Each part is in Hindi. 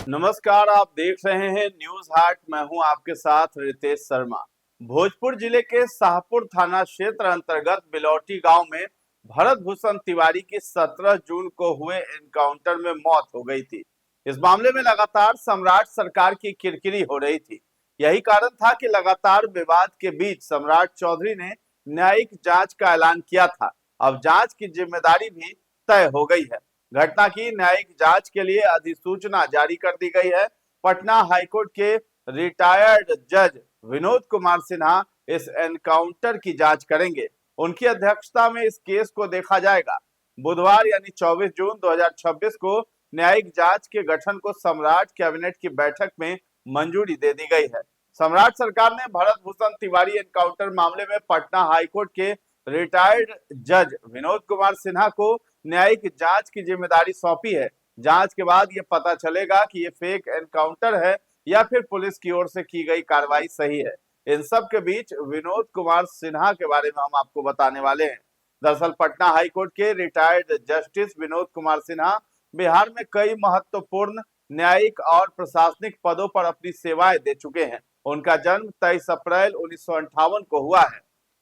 नमस्कार, आप देख रहे हैं न्यूज हाट। मैं हूं आपके साथ रितेश शर्मा। भोजपुर जिले के शाहपुर थाना क्षेत्र अंतर्गत बिलौटी गांव में भरत भूषण तिवारी की 17 जून को हुए एनकाउंटर में मौत हो गई थी। इस मामले में लगातार सम्राट सरकार की किरकिरी हो रही थी। यही कारण था कि लगातार विवाद के बीच सम्राट चौधरी ने न्यायिक जांच का ऐलान किया था। अब जांच की जिम्मेदारी भी तय हो गई है। घटना की न्यायिक जांच के लिए अधिसूचना जारी कर दी गई है। पटना हाईकोर्ट के रिटायर्ड जज विनोद कुमार सिन्हा इस एनकाउंटर की जांच करेंगे। उनकी अध्यक्षता में इस केस को देखा जाएगा। बुधवार यानी 24 जून 2026 को न्यायिक जांच के गठन को सम्राट कैबिनेट की बैठक में मंजूरी दे दी गई है। सम्राट सरकार ने भरत भूषण तिवारी एनकाउंटर मामले में पटना हाईकोर्ट के रिटायर्ड जज विनोद कुमार सिन्हा को न्यायिक जांच की जिम्मेदारी सौंपी है। जांच के बाद ये पता चलेगा कि ये फेक एनकाउंटर है या फिर पुलिस की ओर से की गई कार्रवाई सही है। इन सब के बीच विनोद कुमार सिन्हा के बारे में हम आपको बताने वाले हैं। दरअसल पटना हाईकोर्ट के रिटायर्ड जस्टिस विनोद कुमार सिन्हा बिहार में कई महत्वपूर्ण न्यायिक और प्रशासनिक पदों पर अपनी सेवाएं दे चुके हैं। उनका जन्म 23 अप्रैल 1958 को हुआ है।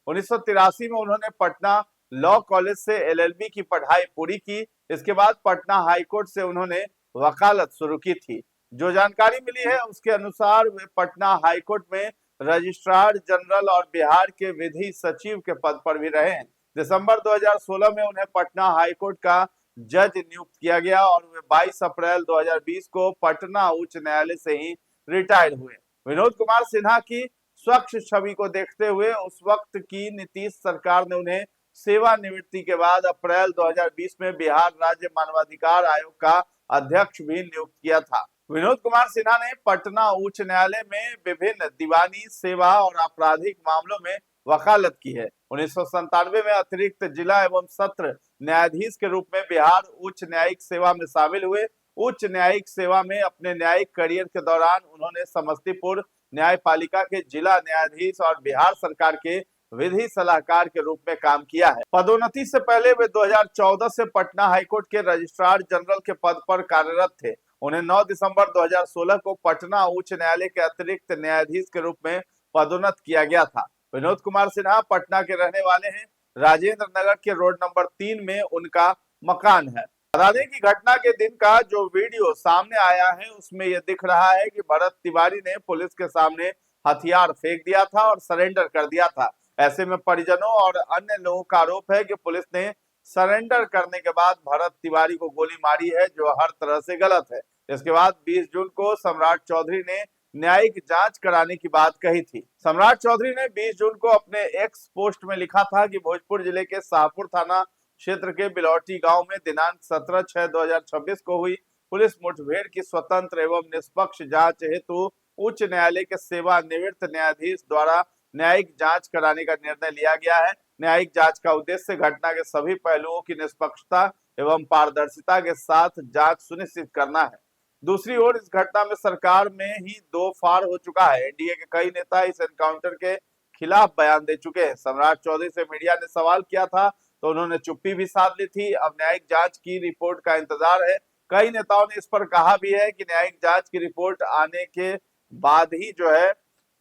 1983 में उन्होंने पटना लॉ कॉलेज से एलएलबी की पढ़ाई पूरी की। इसके बाद पटना हाईकोर्ट से उन्होंने वकालत शुरू की थी। जो जानकारी मिली है उसके अनुसार वे पटना हाईकोर्ट में रजिस्ट्रार जनरल और बिहार के विधि सचिव के पद पर भी रहे हैं। दिसंबर 2016 में उन्हें पटना हाईकोर्ट का जज नियुक्त किया गया और वे 22 अप्रैल 2020 को पटना उच्च न्यायालय से ही रिटायर हुए। विनोद कुमार सिन्हा की स्वच्छ छवि को देखते हुए उस वक्त की नीतीश सरकार ने उन्हें सेवानिवृत्ति के बाद अप्रैल 2020 में बिहार राज्य मानवाधिकार आयोग का अध्यक्ष भी नियुक्त किया था। विनोद कुमार सिन्हा ने पटना उच्च न्यायालय में विभिन्न दीवानी, सेवा और आपराधिक मामलों में वकालत की है। 1997 में अतिरिक्त जिला एवं सत्र न्यायाधीश के रूप में बिहार उच्च न्यायिक सेवा में शामिल हुए। उच्च न्यायिक सेवा में अपने न्यायिक करियर के दौरान उन्होंने समस्तीपुर न्यायपालिका के जिला न्यायाधीश और बिहार सरकार के विधि सलाहकार के रूप में काम किया है। पदोन्नति से पहले वे 2014 से पटना हाईकोर्ट के रजिस्ट्रार जनरल के पद पर कार्यरत थे। उन्हें 9 दिसंबर 2016 को पटना उच्च न्यायालय के अतिरिक्त न्यायाधीश के रूप में पदोन्नत किया गया था। विनोद कुमार सिन्हा पटना के रहने वाले हैं। राजेंद्र नगर के रोड नंबर 3 में उनका मकान है। बता दें कि घटना के दिन का जो वीडियो सामने आया है उसमें यह दिख रहा है कि भरत तिवारी ने पुलिस के सामने हथियार फेंक दिया था और सरेंडर कर दिया था। ऐसे में परिजनों और अन्य लोगों का आरोप है कि पुलिस ने सरेंडर करने के बाद भरत तिवारी को गोली मारी है, जो हर तरह से गलत है। इसके बाद 20 जून को सम्राट चौधरी ने न्यायिक जांच कराने की बात कही थी। सम्राट चौधरी ने 20 जून को अपने एक्स पोस्ट में लिखा था कि भोजपुर जिले के शाहपुर थाना क्षेत्र के बिलौटी गांव में दिनांक 17/6/2026 को हुई पुलिस मुठभेड़ की स्वतंत्र एवं निष्पक्ष जांच हेतु उच्च न्यायालय के सेवानिवृत्त न्यायाधीश द्वारा न्यायिक जांच कराने का निर्णय लिया गया है। न्यायिक जांच का उद्देश्य घटना के सभी पहलुओं की निष्पक्षता एवं पारदर्शिता के साथ जांच सुनिश्चित करना है। दूसरी ओर इस घटना में सरकार में ही दो फाड़ हो चुका है। एनडीए के कई नेता इस एनकाउंटर के खिलाफ बयान दे चुके हैं। सम्राट चौधरी से मीडिया ने सवाल किया था तो उन्होंने चुप्पी भी साध ली थी। अब न्यायिक जांच की रिपोर्ट का इंतजार है। कई नेताओं ने इस पर कहा भी है कि न्यायिक जांच की रिपोर्ट आने के बाद ही जो है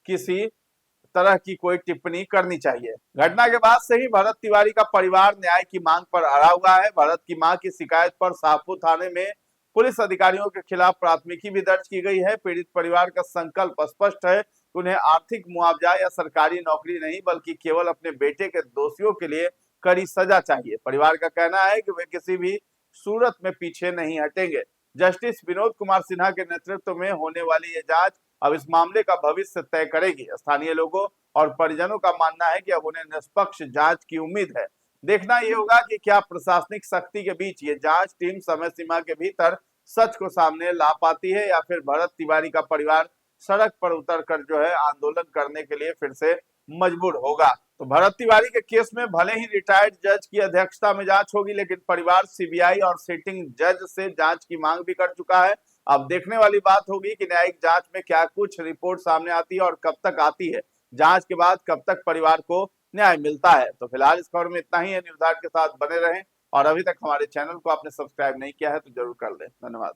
किसी तरह की कोई टिप्पणी करनी चाहिए। घटना के बाद से ही भरत तिवारी का परिवार न्याय की मांग पर अड़ा हुआ है। भरत की मां की शिकायत पर शाहपुर थाने में पुलिस अधिकारियों के खिलाफ प्राथमिकी भी दर्ज की गई है। पीड़ित परिवार का संकल्प स्पष्ट है कि उन्हें आर्थिक मुआवजा या सरकारी नौकरी नहीं बल्कि केवल अपने बेटे के दोषियों के लिए कड़ी सजा चाहिए। परिवार का कहना है कि वे किसी भी सूरत में पीछे नहीं हटेंगे। जस्टिस विनोद कुमार सिन्हा के नेतृत्व में होने वाली ये जांच अब इस मामले का भविष्य तय करेगी। स्थानीय लोगों और परिजनों का मानना है कि अब उन्हें निष्पक्ष जांच की उम्मीद है। देखना ये होगा कि क्या प्रशासनिक सख्ती के बीच ये जांच टीम समय सीमा के भीतर सच को सामने ला पाती है या फिर भरत तिवारी का परिवार सड़क पर उतरकर जो है आंदोलन करने के लिए फिर से मजबूर होगा। तो भरत तिवारी के केस में भले ही रिटायर्ड जज की अध्यक्षता में जांच होगी, लेकिन परिवार सीबीआई और सिटिंग जज से जांच की मांग भी कर चुका है। अब देखने वाली बात होगी कि न्यायिक जांच में क्या कुछ रिपोर्ट सामने आती है और कब तक आती है। जांच के बाद कब तक परिवार को न्याय मिलता है। तो फिलहाल इस खबर में इतना ही है। न्यूज़ हाट के साथ बने रहें और अभी तक हमारे चैनल को आपने सब्सक्राइब नहीं किया है तो जरूर कर लें। धन्यवाद।